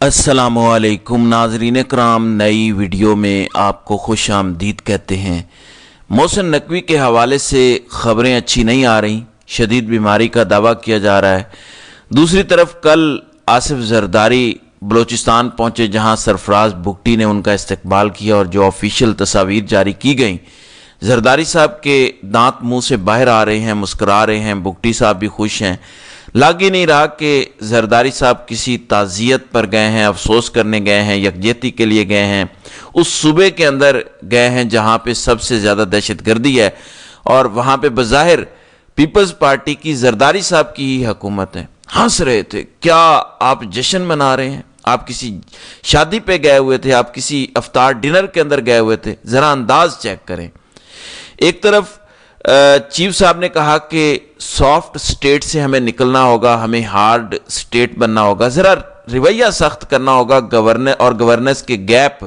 अस्सलामुअलैकुम नाजरीन कराम, नई वीडियो में आपको खुश आमदीद कहते हैं। मोहसिन नकवी के हवाले से ख़बरें अच्छी नहीं आ रही, शदीद बीमारी का दावा किया जा रहा है। दूसरी तरफ कल आसिफ जरदारी बलोचिस्तान पहुँचे, जहाँ सरफराज भुट्टी ने उनका इस्तकबाल किया और जो ऑफिशियल तस्वीर जारी की गई, जरदारी साहब के दांत मुंह से बाहर आ रहे हैं, मुस्करा रहे हैं, भुट्टी साहब भी खुश हैं। लग ही नहीं रहा कि जरदारी साहब किसी ताज़ियत पर गए हैं, अफसोस करने गए हैं, यकजहती के लिए गए हैं, उस सूबे के अंदर गए हैं जहाँ पे सबसे ज़्यादा दहशतगर्दी है और वहाँ पे बज़ाहिर पीपल्स पार्टी की जरदारी साहब की ही हुकूमत है। हंस रहे थे, क्या आप जश्न मना रहे हैं? आप किसी शादी पे गए हुए थे, आप किसी अफ्तार डिनर के अंदर गए हुए थे? ज़रा अंदाज चेक करें। एक तरफ चीफ साहब ने कहा कि सॉफ्ट स्टेट से हमें निकलना होगा, हमें हार्ड स्टेट बनना होगा, ज़रा रवैया सख्त करना होगा, गवर्नेंस के गैप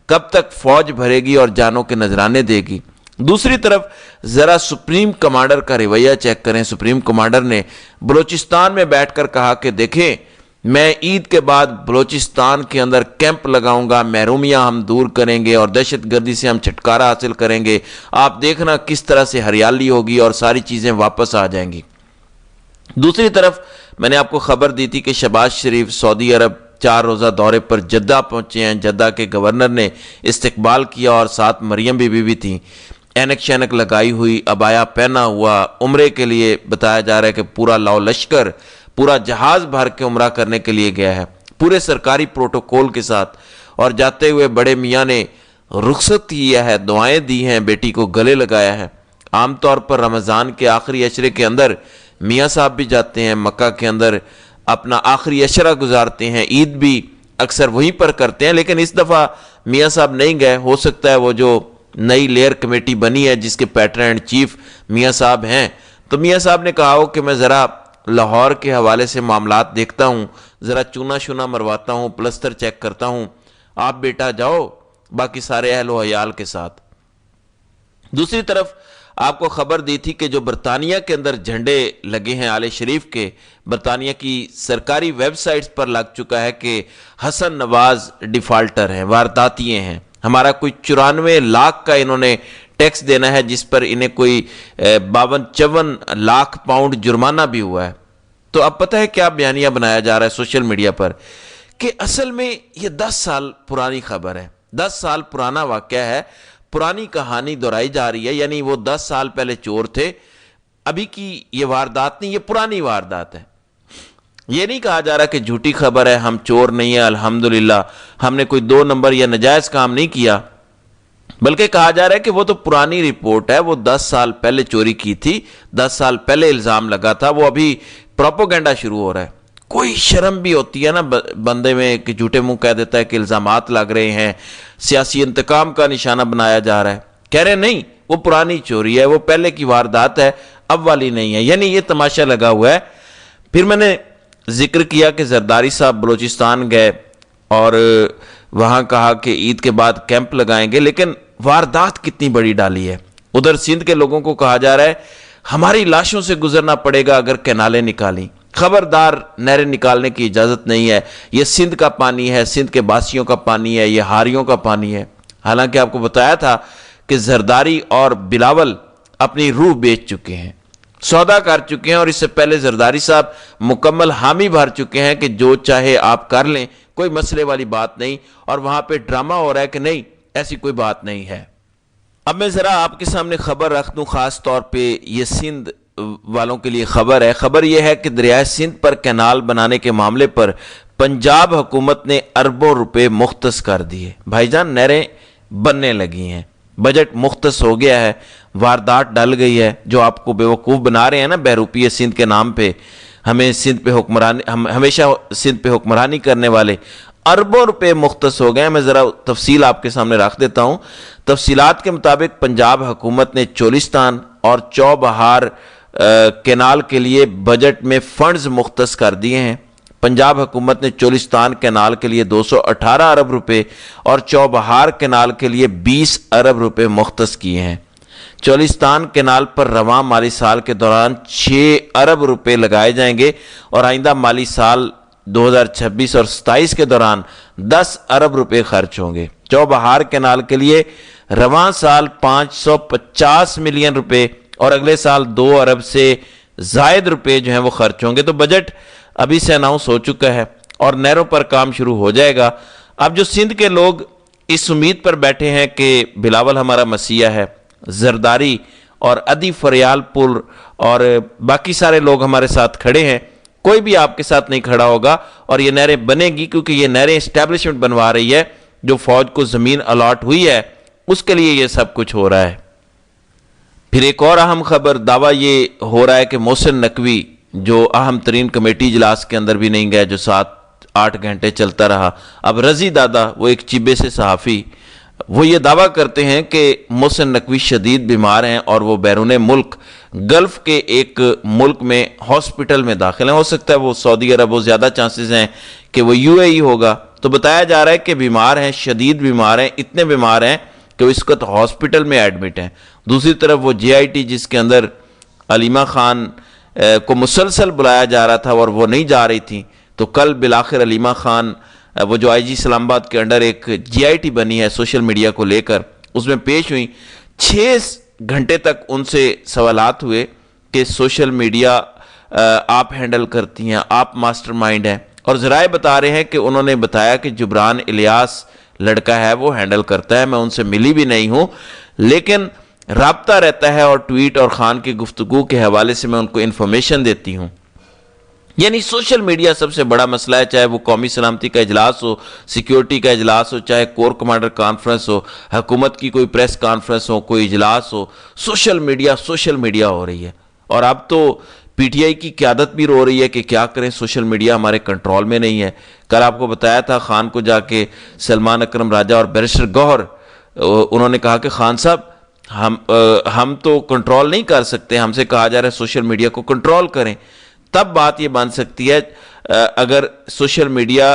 कब तक फौज भरेगी और जानों के नजराने देगी। दूसरी तरफ ज़रा सुप्रीम कमांडर का रवैया चेक करें। सुप्रीम कमांडर ने बलूचिस्तान में बैठकर कहा कि देखें, मैं ईद के बाद बलूचिस्तान के अंदर कैंप लगाऊंगा, महरूमियां हम दूर करेंगे और दहशतगर्दी से हम छुटकारा हासिल करेंगे। आप देखना किस तरह से हरियाली होगी और सारी चीज़ें वापस आ जाएंगी। दूसरी तरफ मैंने आपको खबर दी थी कि शहबाज शरीफ सऊदी अरब 4 रोज़ा दौरे पर जद्दा पहुंचे हैं। जद्दा के गवर्नर ने इस्तकबाल किया और साथ मरियम बीबी भी थी, ऐनक शैनक लगाई हुई, अबाया पहना हुआ। उम्रे के लिए बताया जा रहा है कि पूरा लाओ लश्कर, पूरा जहाज भर के उम्रा करने के लिए गया है, पूरे सरकारी प्रोटोकॉल के साथ। और जाते हुए बड़े मियाँ ने रुखसत किया है, दुआएं दी हैं, बेटी को गले लगाया है। आमतौर पर रमज़ान के आखिरी अशरे के अंदर मियाँ साहब भी जाते हैं, मक्का के अंदर अपना आखिरी अशरा गुजारते हैं, ईद भी अक्सर वहीं पर करते हैं। लेकिन इस दफ़ा मियाँ साहब नहीं गए। हो सकता है वो जो नई लेयर कमेटी बनी है जिसके पैटर्न एंड चीफ मियाँ साहब हैं, तो मियाँ साहब ने कहा हो कि मैं ज़रा लाहौर के हवाले से मामलात देखता हूँ, ज़रा चूना शूना मरवाता हूँ, प्लस्तर चेक करता हूँ, आप बेटा जाओ बाकी सारे अहलो हयाल के साथ। दूसरी तरफ आपको खबर दी थी कि जो बरतानिया के अंदर झंडे लगे हैं आले शरीफ के, बरतानिया की सरकारी वेबसाइट्स पर लग चुका है कि हसन नवाज डिफाल्टर हैं, वारदातिये हैं। हमारा कोई 94 लाख का इन्होंने टैक्स देना है, जिस पर इन्हें कोई 52-54 लाख पाउंड जुर्माना भी हुआ है। तो अब पता है क्या बयानिया बनाया जा रहा है सोशल मीडिया पर कि असल में ये 10 साल पुरानी खबर है, 10 साल पुराना वाक़या है, पुरानी कहानी दोहराई जा रही है। यानी वो 10 साल पहले चोर थे, अभी की ये वारदात नहीं, ये पुरानी वारदात है। ये नहीं कहा जा रहा कि झूठी खबर है, हम चोर नहीं है, अल्हम्दुलिल्लाह हमने कोई 2 नंबर या नाजायज़ काम नहीं किया, बल्कि कहा जा रहा है कि वो तो पुरानी रिपोर्ट है, वो 10 साल पहले चोरी की थी, 10 साल पहले इल्ज़ाम लगा था, वो अभी प्रोपोगेंडा शुरू हो रहा है। कोई शर्म भी होती है ना बंदे में कि झूठे मुंह कह देता है कि इल्ज़ामात लग रहे हैं, सियासी इंतकाम का निशाना बनाया जा रहा है। कह रहे नहीं, वो पुरानी चोरी है, वो पहले की वारदात है, अब वाली नहीं है। यानी ये तमाशा लगा हुआ है। फिर मैंने जिक्र किया कि जरदारी साहब बलूचिस्तान गए और वहाँ कहा कि ईद के बाद कैंप लगाएंगे, लेकिन वारदात कितनी बड़ी डाली है। उधर सिंध के लोगों को कहा जा रहा है हमारी लाशों से गुजरना पड़ेगा अगर कैनालें निकाली, खबरदार नहरें निकालने की इजाज़त नहीं है, ये सिंध का पानी है, सिंध के बासियों का पानी है, ये हारियों का पानी है। हालांकि आपको बताया था कि जरदारी और बिलावल अपनी रूह बेच चुके हैं, सौदा कर चुके हैं, और इससे पहले जरदारी साहब मुकम्मल हामी भर चुके हैं कि जो चाहे आप कर लें, कोई मसले वाली बात नहीं। और वहाँ पे ड्रामा हो रहा है कि नहीं, ऐसी कोई बात नहीं है। अब मैं ज़रा आपके सामने खबर रख दूँ, ख़ास तौर पे ये सिंध वालों के लिए खबर है। खबर यह है कि दरियाए सिंध पर कैनाल बनाने के मामले पर पंजाब हुकूमत ने अरबों रुपए मुख्तस कर दिए। भाईजान नहरें बनने लगी हैं, बजट मुख्तस हो गया है, वारदात डल गई है। जो आपको बेवकूफ़ बना रहे हैं ना बहरूपीय सिंध के नाम पे, हमें सिंध पे हुक्मरानी, हम हमेशा सिंध पे हुक्मरानी करने वाले, अरबों रुपए मुख्तस हो गए। मैं ज़रा तफसील आपके सामने रख देता हूँ। तफसीलात के मुताबिक पंजाब हुकूमत ने चोलिस्तान और चौबहार कैनाल के लिए बजट में फ़ंड्स मुख्तस कर दिए हैं। पंजाब हुकूमत ने चोलिस्तान कैनाल के लिए 218 अरब रुपए और चौबहार कैनाल के लिए 20 अरब रुपए मुख्तस किए हैं। चोलिस्तान कैनाल पर रवां माली साल के दौरान 6 अरब रुपए लगाए जाएंगे और आइंदा माली साल 2026 اور 27 کے دوران 10 ارب روپے خرچ ہوں گے۔ چوبہار کینال کے لیے رواں سال 550 ملین روپے اور اگلے سال 2 ارب سے زائد روپے جو ہیں وہ خرچ ہوں گے۔ تو بجٹ ابھی سے اناؤنس ہو چکا ہے اور نہروں پر کام شروع ہو جائے گا۔ اب جو سندھ کے لوگ اس امید پر بیٹھے ہیں کہ بلاول ہمارا مسیح ہے، زرداری اور ادی فریال پور اور باقی سارے لوگ ہمارے ساتھ کھڑے ہیں، کوئی بھی آپ کے ساتھ نہیں کھڑا ہوگا اور یہ نہریں بنے گی، کیونکہ یہ نہریں اسٹیبلشمنٹ بنوا رہی ہے۔ جو فوج کو زمین الاٹ ہوئی ہے اس کے لیے یہ سب کچھ ہو رہا ہے۔ پھر ایک اور اہم خبر، دعویٰ یہ ہو رہا ہے کہ محسن نقوی جو اہم ترین کمیٹی اجلاس کے اندر بھی نہیں گئے، جو 7-8 گھنٹے چلتا رہا، اب رضی دادا وہ ایک چیبے سے صحافی، وہ یہ دعویٰ کرتے ہیں کہ محسن نقوی شدید بیمار ہیں اور وہ بیرون ملک گلف کے ایک ملک میں ہاسپٹل میں داخل ہیں۔ ہو سکتا ہے وہ سعودی عرب، وہ زیادہ چانسز ہیں کہ وہ UAE ہوگا۔ تو بتایا جا رہا ہے کہ بیمار ہیں، شدید بیمار ہیں، اتنے بیمار ہیں کہ وہ اس وقت ہاسپٹل میں ایڈمٹ ہیں۔ دوسری طرف وہ JIT جس کے اندر علیمہ خان کو مسلسل بلایا جا رہا تھا اور وہ نہیں جا رہی تھی، تو کل بالآخر علیمہ خان وہ جو IG اسلام آباد کے انڈر ایک JIT بنی ہے سوشل میڈیا کو لے کر، اس میں پیش ہوئی۔ 6 گھنٹے تک ان سے سوالات ہوئے کہ سوشل میڈیا آپ ہینڈل کرتی ہیں، آپ ماسٹر مائنڈ ہیں، اور ذرائع بتا رہے ہیں کہ انہوں نے بتایا کہ جبران الیاس لڑکا ہے وہ ہینڈل کرتا ہے، میں ان سے ملی بھی نہیں ہوں لیکن رابطہ رہتا ہے اور ٹویٹ اور خان کی گفتگو کے حوالے سے میں ان کو انفارمیشن دیتی ہوں۔ یعنی سوشل میڈیا سب سے بڑا مسئلہ ہے، چاہے وہ قومی سلامتی کا اجلاس ہو، سیکیورٹی کا اجلاس ہو، چاہے کور کمانڈر کانفرنس ہو، حکومت کی کوئی پریس کانفرنس ہو، کوئی اجلاس ہو، سوشل میڈیا ہو رہی ہے۔ اور اب تو PTI کی قیادت بھی رو رہی ہے کہ کیا کریں، سوشل میڈیا ہمارے کنٹرول میں نہیں ہے۔ کل آپ کو بتایا تھا خان کو جا کے سلمان اکرم راجہ اور بیرسٹر گوہر انہوں نے کہا کہ خان صاحب ہم تو کنٹرول نہیں کر سکتے، ہم سے کہا جا رہا ہے سوشل میڈیا کو کنٹرول کریں، تب بات یہ بن سکتی ہے اگر سوشل میڈیا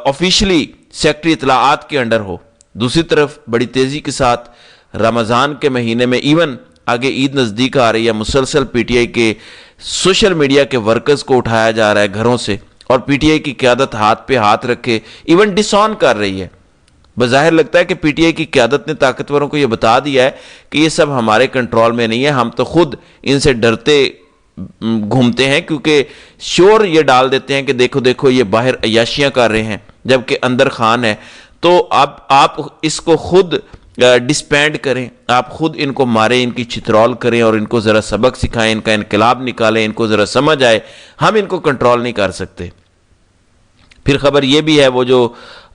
آفیشلی سیکٹری اطلاعات کے انڈر ہو۔ دوسری طرف بڑی تیزی کے ساتھ رمضان کے مہینے میں ایون آگے عید نزدیک آ رہی ہے، مسلسل PTI کے سوشل میڈیا کے ورکرز کو اٹھایا جا رہا ہے گھروں سے، اور PTI کی قیادت ہاتھ پہ ہاتھ رکھے ایون ڈس آن کر رہی ہے۔ بظاہر لگتا ہے کہ PTI کی قیادت نے طاقتوروں کو یہ بتا دیا ہے کہ یہ سب ہمارے کنٹرول میں نہیں ہے، ہم تو خود ان سے ڈرتے گھومتے ہیں، کیونکہ شور یہ ڈال دیتے ہیں کہ دیکھو دیکھو یہ باہر عیاشیاں کر رہے ہیں جبکہ اندر خان ہے۔ تو اب آپ اس کو خود ڈسپینڈ کریں، آپ خود ان کو ماریں، ان کی چترول کریں اور ان کو ذرا سبق سکھائیں، ان کا انقلاب نکالیں، ان کو ذرا سمجھ آئے، ہم ان کو کنٹرول نہیں کر سکتے۔ پھر خبر یہ بھی ہے وہ جو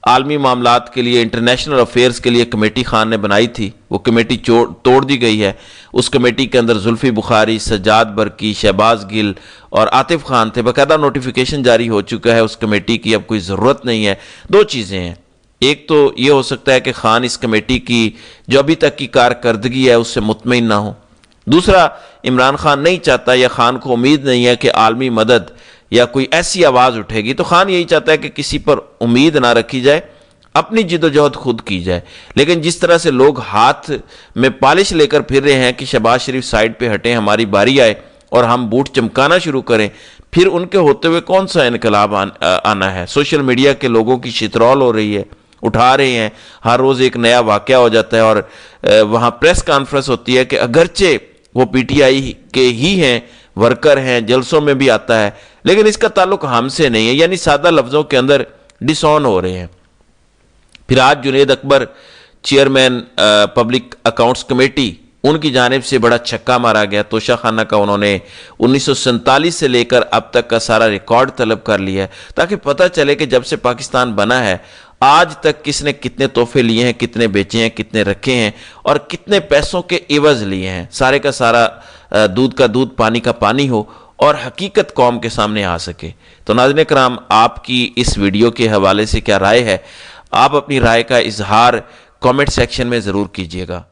عالمی معاملات کے لیے انٹرنیشنل افیئرز کے لیے کمیٹی خان نے بنائی تھی، وہ کمیٹی توڑ دی گئی ہے۔ اس کمیٹی کے اندر زلفی بخاری، سجاد برقی، شہباز گل اور عاطف خان تھے، باقاعدہ نوٹیفیکیشن جاری ہو چکا ہے اس کمیٹی کی، اب کوئی ضرورت نہیں ہے۔ دو چیزیں ہیں، ایک تو یہ ہو سکتا ہے کہ خان اس کمیٹی کی جو ابھی تک کی کارکردگی ہے اس سے مطمئن نہ ہو، دوسرا عمران خان نہیں چاہتا یا خان کو امید نہیں ہے کہ عالمی مدد یا کوئی ایسی آواز اٹھے گی، تو خان یہی چاہتا ہے کہ کسی پر امید نہ رکھی جائے، اپنی جد و جہد خود کی جائے۔ لیکن جس طرح سے لوگ ہاتھ میں پالش لے کر پھر رہے ہیں کہ شہباز شریف سائڈ پہ ہٹیں، ہماری باری آئے اور ہم بوٹ چمکانا شروع کریں، پھر ان کے ہوتے ہوئے کون سا انقلاب آنا ہے؟ سوشل میڈیا کے لوگوں کی شترول ہو رہی ہے، اٹھا رہے ہیں، ہر روز ایک نیا واقعہ ہو جاتا ہے، اور وہاں پریس کانفرنس ہوتی ہے کہ اگرچہ وہ PTI کے ہی ہیں، ورکر ہیں، جلسوں میں بھی آتا ہے، لیکن اس کا تعلق ہم سے نہیں ہے، یعنی سادہ لفظوں کے اندر ڈس آن ہو رہے ہیں۔ پھر آج جنید اکبر چیئرمین پبلک اکاؤنٹس کمیٹی، ان کی جانب سے بڑا چھکا مارا گیا، توشہ خانہ کا انہوں نے 1947 سے لے کر اب تک کا سارا ریکارڈ طلب کر لیا ہے، تاکہ پتہ چلے کہ جب سے پاکستان بنا ہے آج تک کس نے کتنے تحفے لیے ہیں، کتنے بیچے ہیں، کتنے رکھے ہیں اور کتنے پیسوں کے عوض لیے ہیں، سارے کا سارا دودھ کا دودھ پانی کا پانی ہو اور حقیقت قوم کے سامنے آ سکے۔ تو ناظرین کرام، آپ کی اس ویڈیو کے حوالے سے کیا رائے ہے؟ آپ اپنی رائے کا اظہار کامنٹ سیکشن میں ضرور کیجیے گا۔